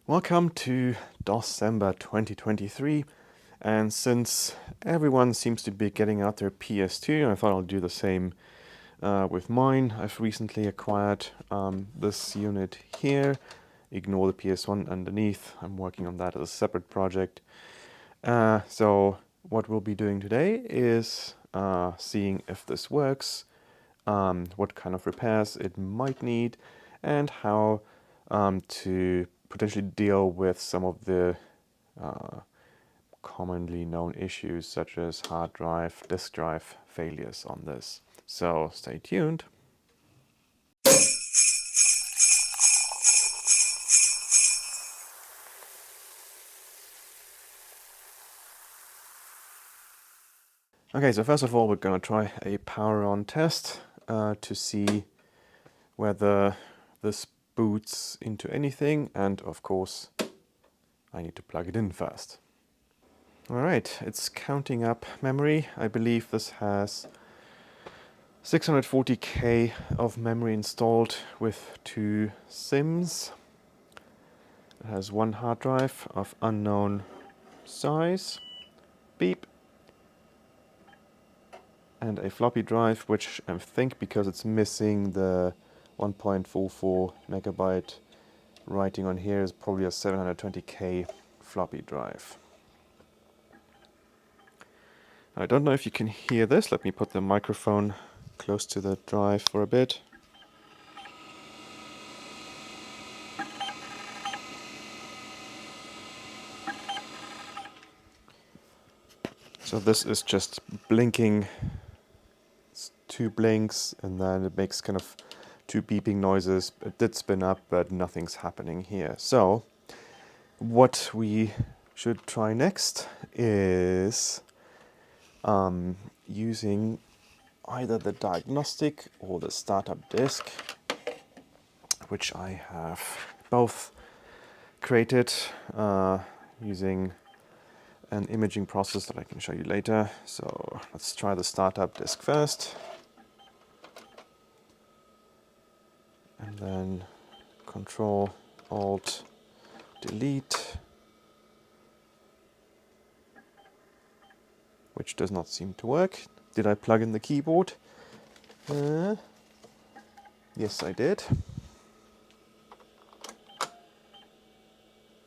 Welcome to DOScember 2023, and since everyone seems to be getting out their PS2, I thought I'll do the same with mine. I've recently acquired this unit here. Ignore the PS1 underneath. I'm working on that as a separate project. So what we'll be doing today is seeing if this works, what kind of repairs it might need, and how to potentially deal with some of the commonly known issues such as hard drive, disk drive failures on this. So stay tuned. Okay, so first of all, we're going to try a power on test to see whether this boots into anything, and of course I need to plug it in first. Alright, it's counting up memory. I believe this has 640k of memory installed with 2 SIMs. It has 1 hard drive of unknown size, beep, and a floppy drive, which I think because it's missing the 1.44 megabyte writing on here is probably a 720k floppy drive. I don't know if you can hear this. Let me put the microphone close to the drive for a bit. So this is just blinking. It's 2 blinks and then it makes kind of 2 beeping noises. It did spin up, but nothing's happening here. So what we should try next is using either the diagnostic or the startup disk, which I have both created using an imaging process that I can show you later. So let's try the startup disk first. And then Control Alt Delete, which does not seem to work. Did I plug in the keyboard? Yes, I did.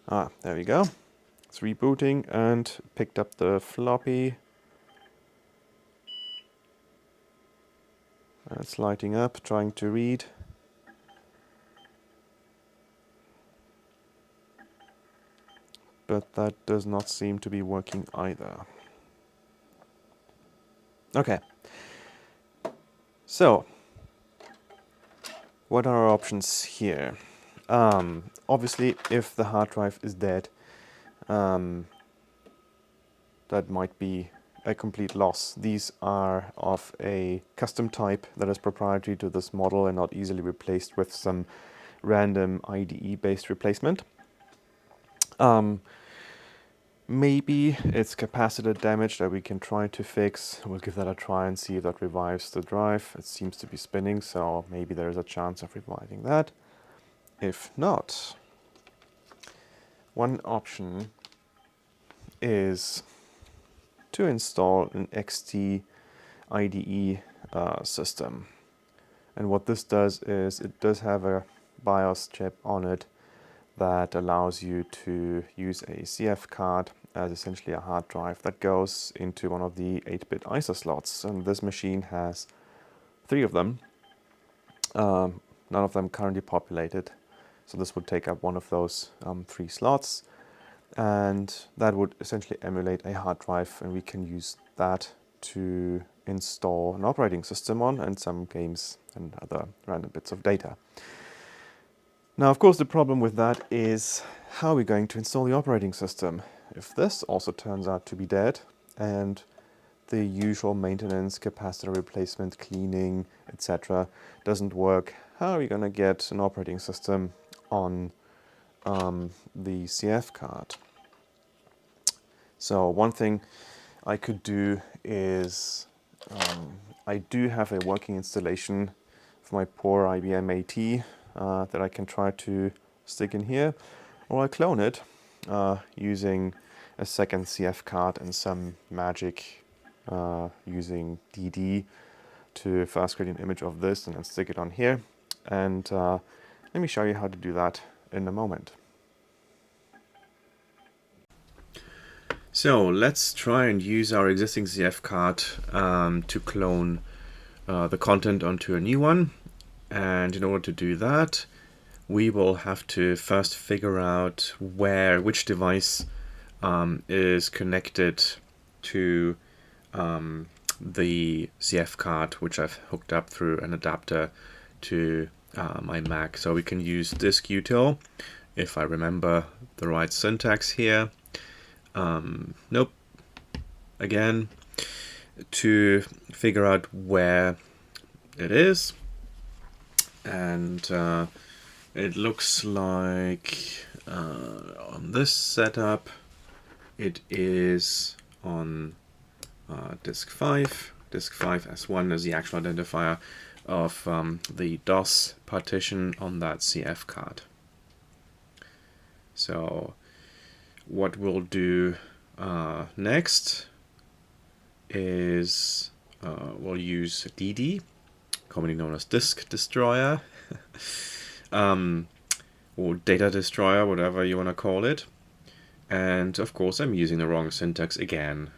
There we go. It's rebooting and picked up the floppy. It's lighting up, trying to read. But that does not seem to be working either. Okay. So, what are our options here? Obviously, if the hard drive is dead, that might be a complete loss. These are of a custom type that is proprietary to this model and not easily replaced with some random IDE-based replacement. Maybe it's capacitor damage that we can try to fix. We'll give that a try and see if that revives the drive. It seems to be spinning, so maybe there's a chance of reviving that. If not, one option is to install an XT IDE system. And what this does is it does have a BIOS chip on it that allows you to use a CF card as essentially a hard drive that goes into one of the 8-bit ISA slots. And this machine has 3 of them, none of them currently populated. So this would take up one of those 3 slots, and that would essentially emulate a hard drive, and we can use that to install an operating system on and some games and other random bits of data. Now, of course, the problem with that is how are we going to install the operating system? If this also turns out to be dead and the usual maintenance, capacitor replacement, cleaning, etc. doesn't work, how are we going to get an operating system on the CF card? So one thing I could do is I do have a working installation for my poor IBM AT that I can try to stick in here. Or I clone it using a second CF card and some magic using DD to first create an image of this and then stick it on here. And let me show you how to do that in a moment. So let's try and use our existing CF card to clone the content onto a new one. And in order to do that, we will have to first figure out which device is connected to the CF card, which I've hooked up through an adapter to my Mac. So we can use DISC-util, if I remember the right syntax here. Nope. Again, to figure out where it is. And it looks like on this setup, it is on disk 5. Disk 5S1 is the actual identifier of the DOS partition on that CF card. So what we'll do next is we'll use DD, commonly known as Disk Destroyer, or Data Destroyer, whatever you want to call it. And of course, I'm using the wrong syntax again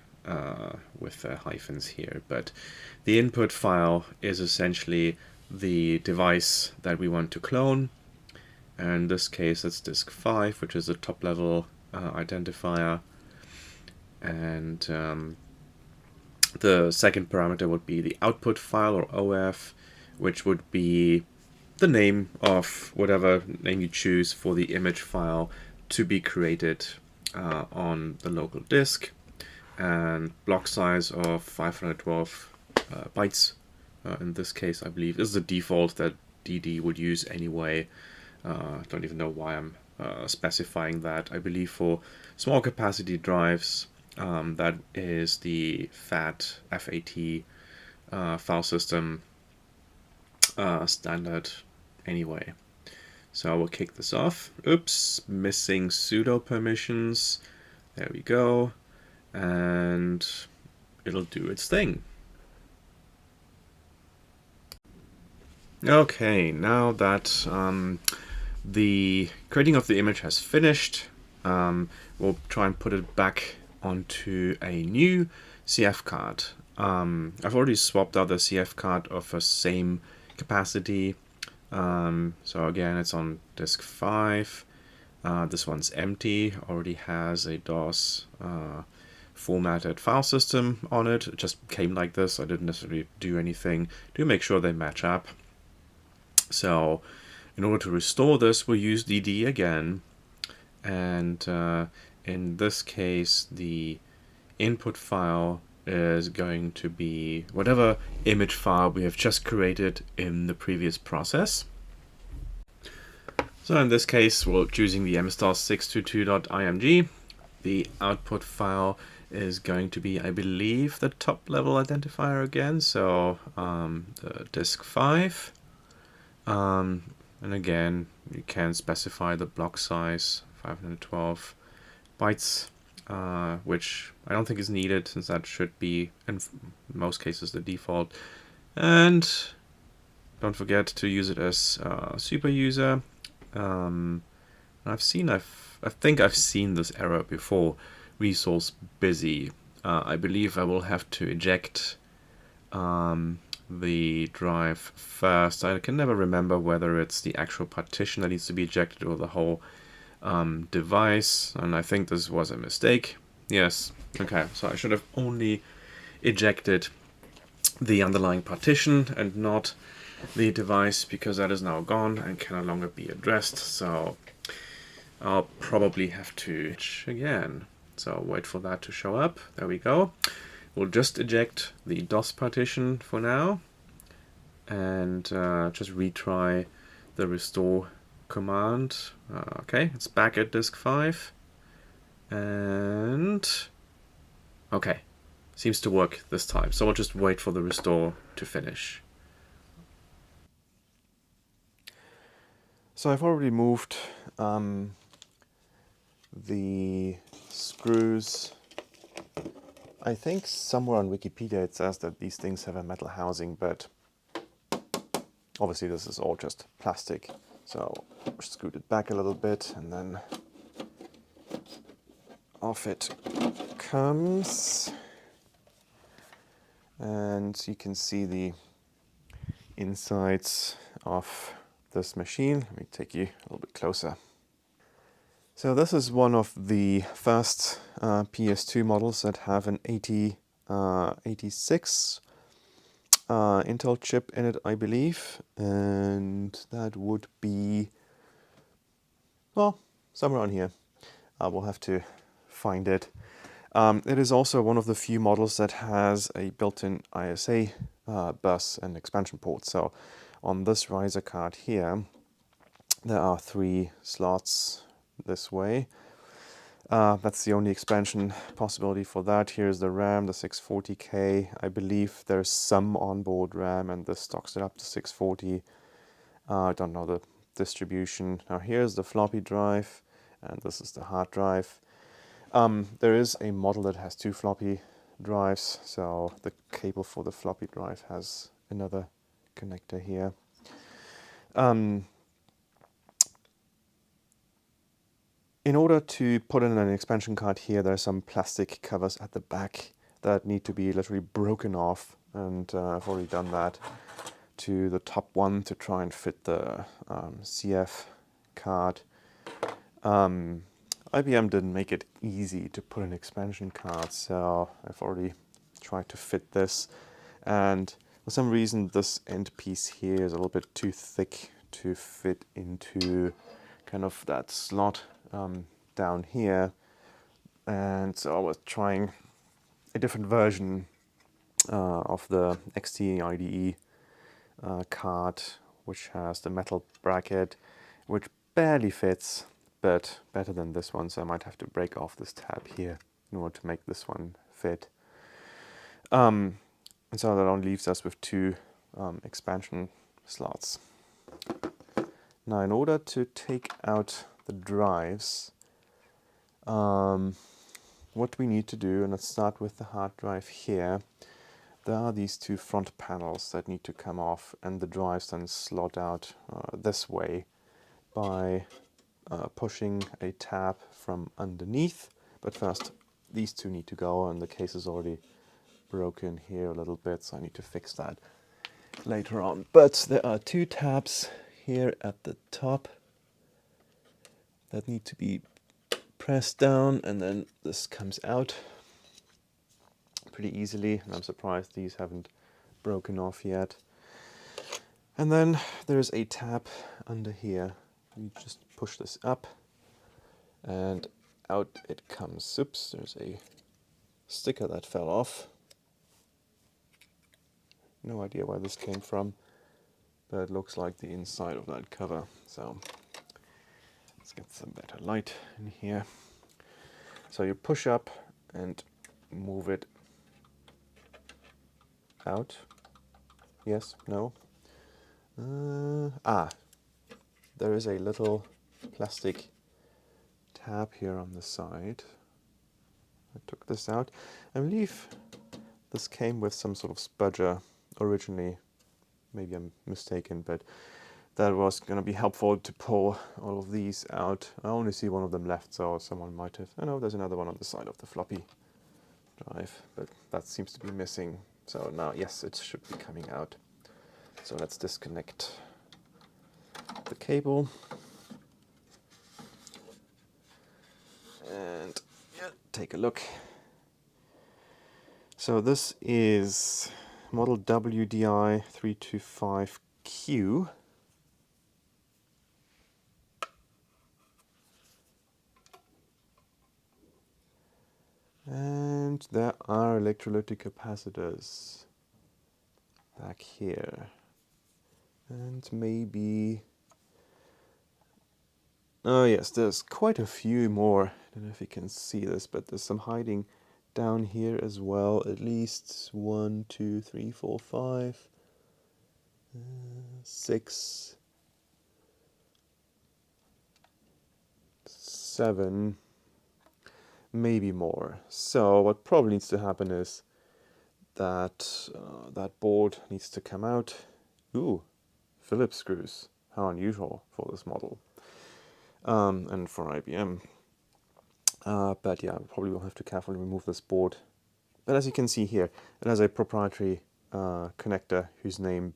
with the hyphens here, but the input file is essentially the device that we want to clone. And in this case, it's disk 5, which is the top level identifier. And the second parameter would be the output file, or OF, which would be the name of whatever name you choose for the image file to be created on the local disk, and block size of 512 bytes. In this case, I believe is the default that DD would use anyway. I don't even know why I'm specifying that. I believe for small capacity drives, that is the FAT file system standard anyway. So we'll kick this off. Oops, missing sudo permissions. There we go. And it'll do its thing. Okay, now that the creating of the image has finished, we'll try and put it back onto a new CF card. I've already swapped out the CF card of the same capacity. So again, it's on disk 5. This one's empty, already has a DOS formatted file system on it. It just came like this. I didn't necessarily do anything to make sure they match up. So in order to restore this, we'll use DD again. And in this case, the input file is going to be whatever image file we have just created in the previous process. So in this case, we're choosing the mstos622.img. The output file is going to be, I believe, the top level identifier again, so the disk 5. And again, you can specify the block size, 512 bytes. Which I don't think is needed, since that should be in most cases the default. And don't forget to use it as super user. I think I've seen this error before. Resource busy. I believe I will have to eject the drive first. I can never remember whether it's the actual partition that needs to be ejected or the whole device, and I think this was a mistake. Yes, okay, so I should have only ejected the underlying partition and not the device, because that is now gone and can no longer be addressed. So I'll probably have to again. So wait for that to show up. There we go. We'll just eject the DOS partition for now and just retry the restore command. Okay, it's back at disk 5, and okay, seems to work this time. So we'll just wait for the restore to finish. So I've already moved the screws. I think somewhere on Wikipedia it says that these things have a metal housing, but obviously this is all just plastic. So scoot it back a little bit and then off it comes. And you can see the insides of this machine. Let me take you a little bit closer. So this is one of the first PS2 models that have an 8086 Intel chip in it, I believe, and that would be, well, somewhere on here. We'll have to find it. It is also one of the few models that has a built-in ISA bus and expansion port. So on this riser card here, there are 3 slots this way. That's the only expansion possibility for that. Here's the RAM, the 640K. I believe there's some onboard RAM, and this stocks it up to 640. I don't know the distribution. Now here's the floppy drive, and this is the hard drive. There is a model that has 2 floppy drives, so the cable for the floppy drive has another connector here. In order to put in an expansion card here, there are some plastic covers at the back that need to be literally broken off, and I've already done that to the top one to try and fit the CF card. IBM didn't make it easy to put an expansion card, so I've already tried to fit this, and for some reason this end piece here is a little bit too thick to fit into kind of that slot down here, and so I was trying a different version of the XT IDE card, which has the metal bracket, which barely fits, but better than this one, so I might have to break off this tab here in order to make this one fit. And so that only leaves us with 2 expansion slots. Now in order to take out the drives, what we need to do, and let's start with the hard drive here, there are these 2 front panels that need to come off, and the drives then slot out this way by pushing a tab from underneath. But first these 2 need to go, and the case is already broken here a little bit, so I need to fix that later on. But there are 2 tabs here at the top that need to be pressed down, and then this comes out pretty easily, and I'm surprised these haven't broken off yet. And then there's a tab under here. You just push this up and out it comes. Oops, there's a sticker that fell off. No idea where this came from, but it looks like the inside of that cover. So let's get some better light in here. So you push up and move it out. Yes, no. There is a little plastic tab here on the side. I took this out. I believe this came with some sort of spudger originally. Maybe I'm mistaken, but that was going to be helpful to pull all of these out. I only see one of them left, so someone might have... Oh no, there's another one on the side of the floppy drive, but that seems to be missing. So now, yes, it should be coming out. So let's disconnect the cable. And yeah, take a look. So this is model WDI325Q. And there are electrolytic capacitors back here. And maybe... Oh yes, there's quite a few more. I don't know if you can see this, but there's some hiding down here as well. At least 1, 2, 3, 4, 5, 6, 7. maybe more. So what probably needs to happen is that that board needs to come out. Ooh, Phillips screws. How unusual for this model and for IBM. But yeah, probably will have to carefully remove this board. But as you can see here, it has a proprietary connector whose name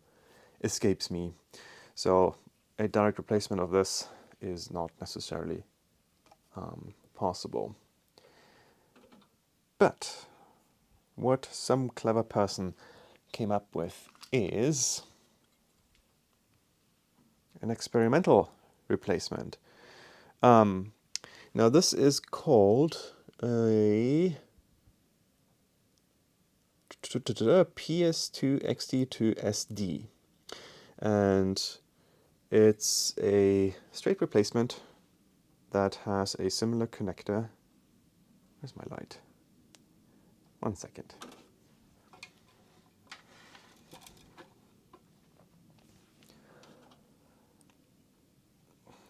escapes me. So a direct replacement of this is not necessarily possible. But what some clever person came up with is an experimental replacement. Now this is called a PS2XT2SD, and it's a straight replacement that has a similar connector. Where's my light? 1 second.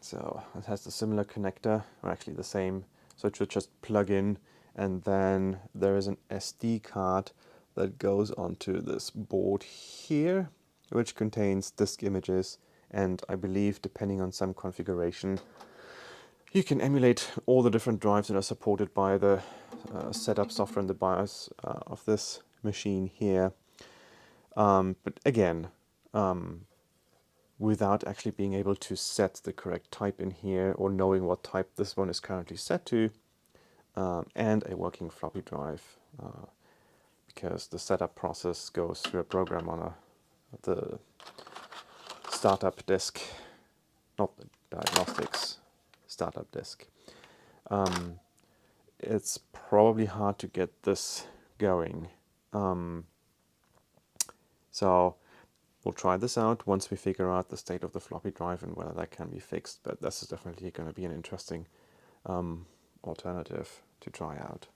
So it has the similar connector, or actually the same, so it should just plug in, and then there is an SD card that goes onto this board here, which contains disk images, and I believe, depending on some configuration, you can emulate all the different drives that are supported by the setup software and the BIOS of this machine here. But again, without actually being able to set the correct type in here or knowing what type this one is currently set to, and a working floppy drive, because the setup process goes through a program on the startup disk, not the diagnostics startup disk. It's probably hard to get this going. So we'll try this out once we figure out the state of the floppy drive and whether that can be fixed, but this is definitely going to be an interesting alternative to try out.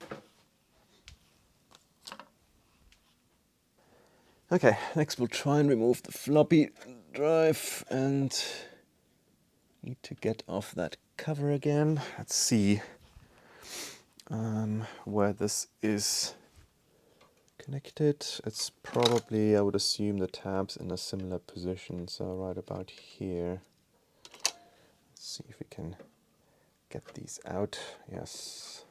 Okay, next we'll try and remove the floppy drive and need to get off that cover again. Let's see where this is connected. It's probably, I would assume, the tab's in a similar position, so right about here. Let's see if we can get these out. Yes.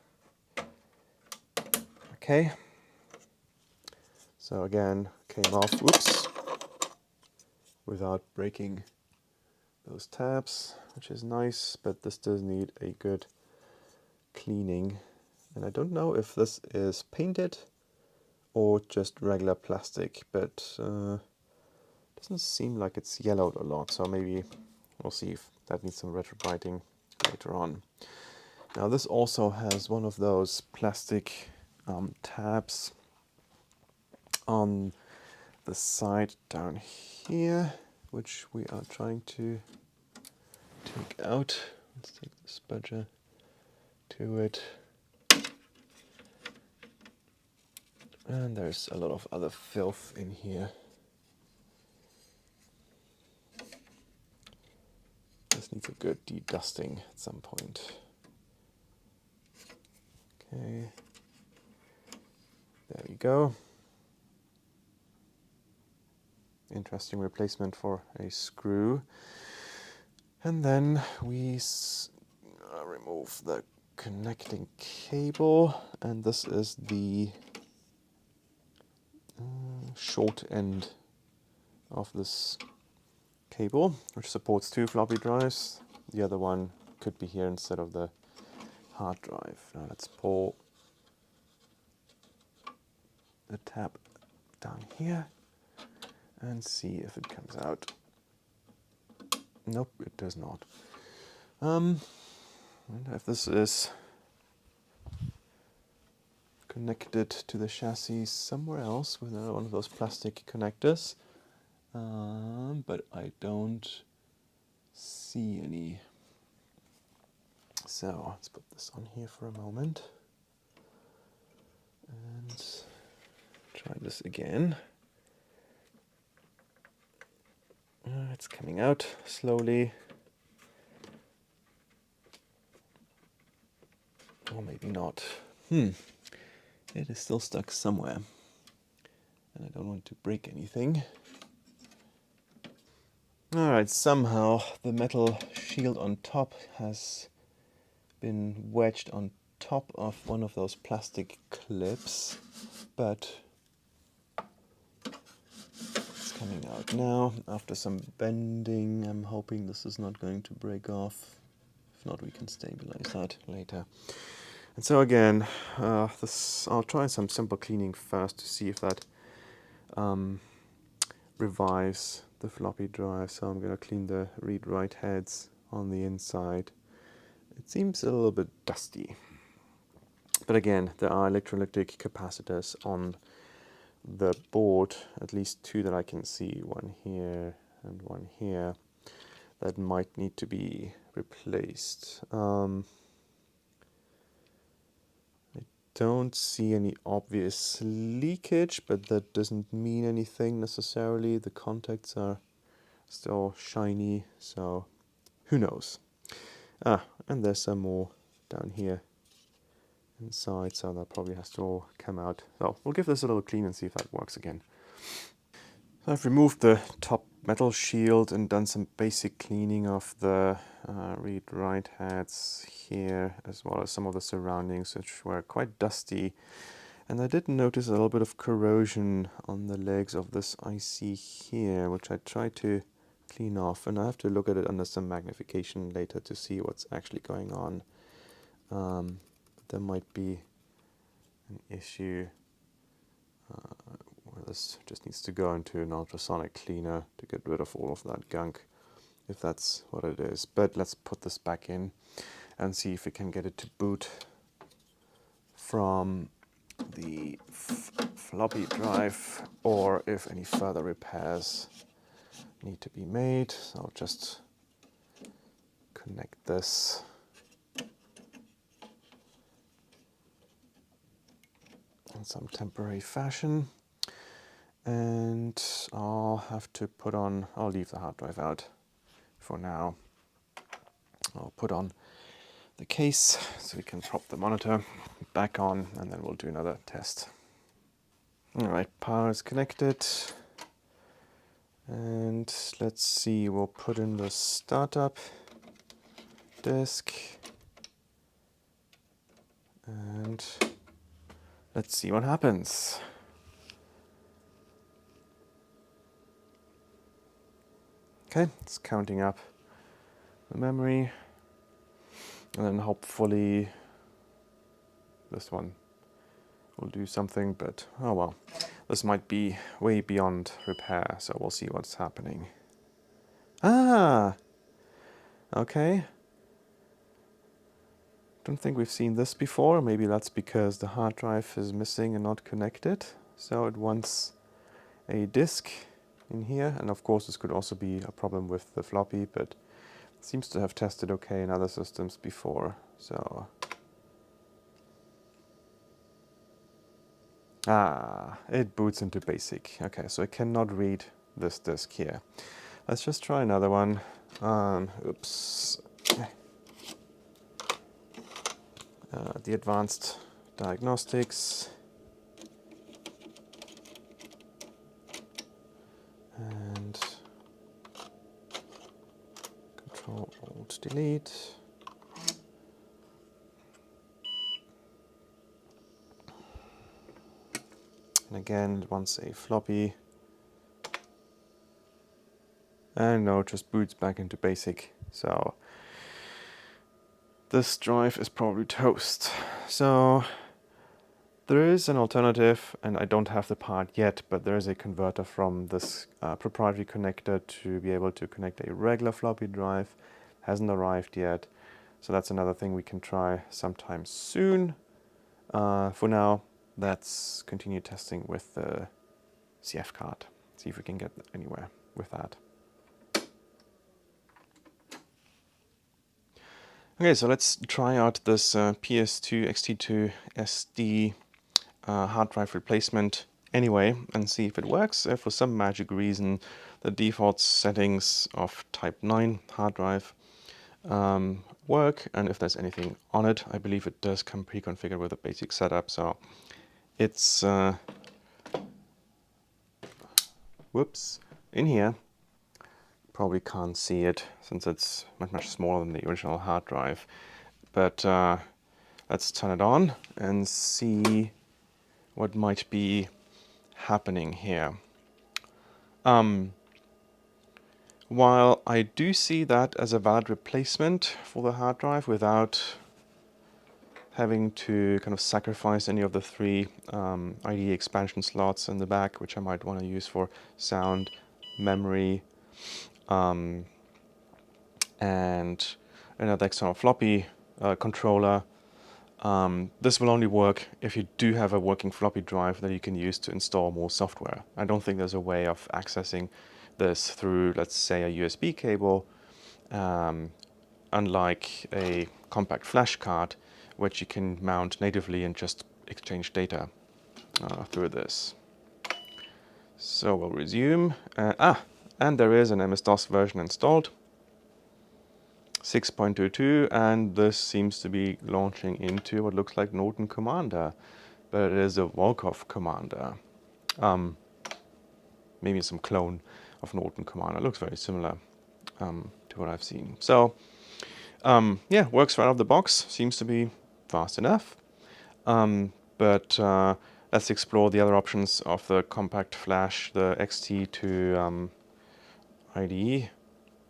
Okay. So again, came off, whoops, without breaking those tabs, which is nice, but this does need a good cleaning. And I don't know if this is painted or just regular plastic, but doesn't seem like it's yellowed a lot, so maybe we'll see if that needs some retrobrighting later on. Now this also has one of those plastic tabs on the side down here, which we are trying to take out. Let's take the spudger to it. And there's a lot of other filth in here. This needs a good de-dusting at some point. Okay, there we go. Interesting replacement for a screw. And then we remove the connecting cable, and this is the short end of this cable, which supports 2 floppy drives. The other one could be here instead of the hard drive. Now let's pull the tab down here and see if it comes out. Nope, it does not. And if this is connected to the chassis somewhere else with one of those plastic connectors, but I don't see any. So let's put this on here for a moment and try this again. It's coming out slowly, or maybe not. It is still stuck somewhere. And I don't want to break anything. Alright, somehow the metal shield on top has been wedged on top of one of those plastic clips, but it's coming out now after some bending. I'm hoping this is not going to break off. If not, we can stabilize that later. And so again, I'll try some simple cleaning first to see if that revives the floppy drive. So I'm going to clean the read-write heads on the inside. It seems a little bit dusty. But again, there are electrolytic capacitors on the board, at least two that I can see, one here and one here, that might need to be replaced. I don't see any obvious leakage, but that doesn't mean anything necessarily. The contacts are still shiny, so who knows. And there's some more down here inside, so that probably has to all come out. So we'll give this a little clean and see if that works again. So I've removed the top metal shield and done some basic cleaning of the read-write heads here, as well as some of the surroundings, which were quite dusty. And I did notice a little bit of corrosion on the legs of this IC here, which I tried to clean off, and I have to look at it under some magnification later to see what's actually going on. There might be an issue where this just needs to go into an ultrasonic cleaner to get rid of all of that gunk, if that's what it is. But let's put this back in and see if we can get it to boot from the floppy drive, or if any further repairs need to be made. So I'll just connect this in some temporary fashion, and I'll have to put on, I'll leave the hard drive out for now. I'll put on the case so we can prop the monitor back on, and then we'll do another test. Alright, power is connected, and let's see, we'll put in the startup disk, and let's see what happens. Okay, it's counting up the memory, and then hopefully this one will do something, but oh well. This might be way beyond repair, so we'll see what's happening. Ah! Okay. Don't think we've seen this before. Maybe that's because the hard drive is missing and not connected. So it wants a disk in here, and of course this could also be a problem with the floppy, but it seems to have tested okay in other systems before. So it boots into BASIC. Okay, so it cannot read this disk here. Let's just try another one. Oops. The advanced diagnostics. And Control-Alt-Delete. And again, it wants a floppy. And no, it just boots back into BASIC. So this drive is probably toast. So there is an alternative, and I don't have the part yet, but there is a converter from this proprietary connector to be able to connect a regular floppy drive. Hasn't arrived yet, so that's another thing we can try sometime soon. For now, let's continue testing with the CF card, see if we can get anywhere with that. Okay, so let's try out this PS2 XT2 SD hard drive replacement anyway and see if it works. If for some magic reason the default settings of Type 9 hard drive work, and if there's anything on it. I believe it does come pre-configured with a basic setup, so it's whoops, in here. Probably can't see it since it's much smaller than the original hard drive, but let's turn it on and see what might be happening here. While I do see that as a valid replacement for the hard drive without having to kind of sacrifice any of the three IDE expansion slots in the back, which I might want to use for sound, memory, and another external floppy controller. This will only work if you do have a working floppy drive that you can use to install more software. I don't think there's a way of accessing this through, let's say, a USB cable, unlike a compact flash card, which you can mount natively and just exchange data through this. So we'll resume. And there is an MS-DOS version installed, 6.22, and this seems to be launching into what looks like Norton Commander, but it is a Volkov Commander. Maybe some clone of Norton Commander. It looks very similar to what I've seen. So yeah, works right out of the box, seems to be fast enough. But let's explore the other options of the compact flash, the XT to IDE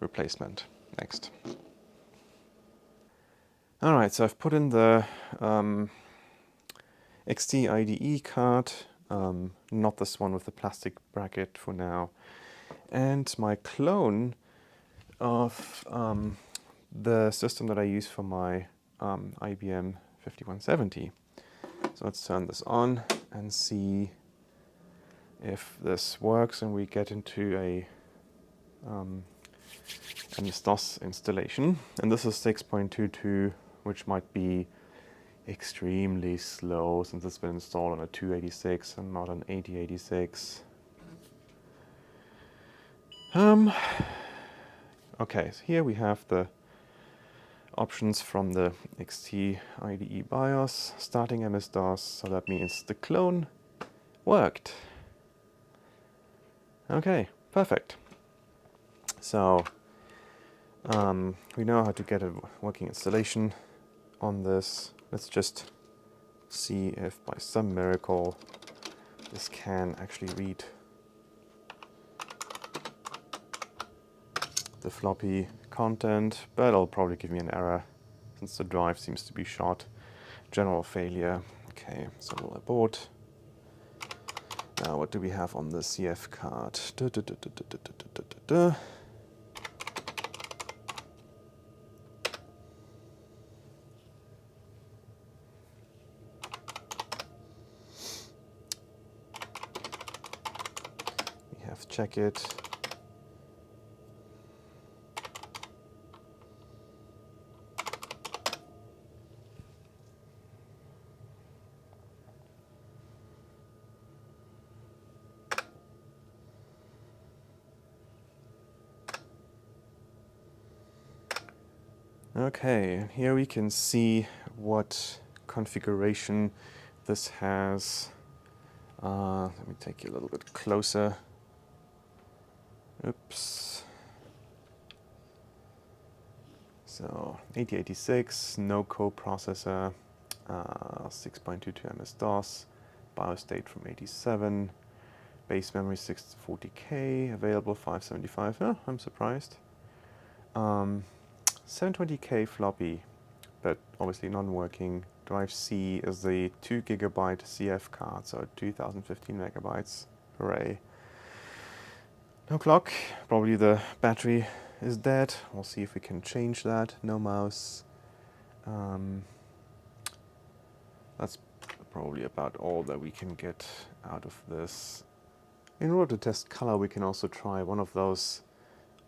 replacement next. All right, so I've put in the XT IDE card, not this one with the plastic bracket for now, and my clone of the system that I use for my IBM 5170. So let's turn this on and see if this works and we get into a MS-DOS installation. And this is 6.22, which might be extremely slow since it's been installed on a 286 and not an 8086. Okay, so here we have the options from the XT IDE BIOS, starting MS-DOS, so that means the clone worked. Okay, perfect. So we know how to get a working installation on this. Let's just see if by some miracle this can actually read the floppy content, but it'll probably give me an error since the drive seems to be short. General failure. Okay, so we'll abort. Now what do we have on the CF card? We have check it. Okay, and here we can see what configuration this has. Let me take you a little bit closer. Oops. So 8086, no coprocessor, 6.22 MS-DOS, BIOS date from 87, base memory 640K, available 575. Oh, I'm surprised. 720K floppy, but obviously non-working. Drive C is the 2 GB CF card, so 2015 megabytes. Hooray. No clock, probably the battery is dead. We'll see if we can change that. No mouse. That's probably about all that we can get out of this. In order to test color, we can also try one of those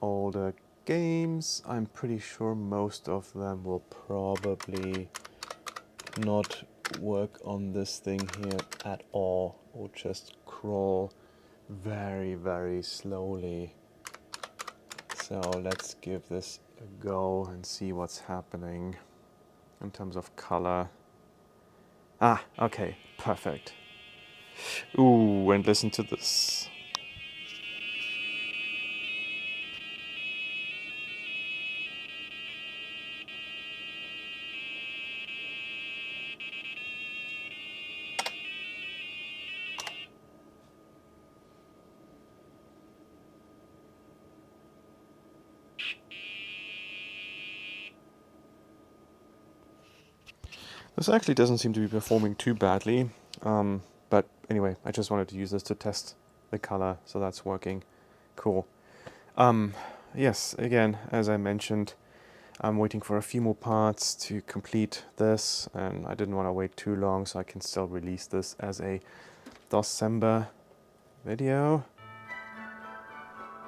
older games. I'm pretty sure most of them will probably not work on this thing here at all, or just crawl very, very slowly. So let's give this a go and see what's happening in terms of color. Ah, okay, perfect. Ooh, and listen to this. This actually doesn't seem to be performing too badly, but anyway, I just wanted to use this to test the color, so that's working. Cool. Yes, again, as I mentioned, I'm waiting for a few more parts to complete this, and I didn't want to wait too long, so I can still release this as a DOScember video.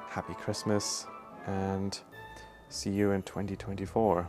Happy Christmas, and see you in 2024.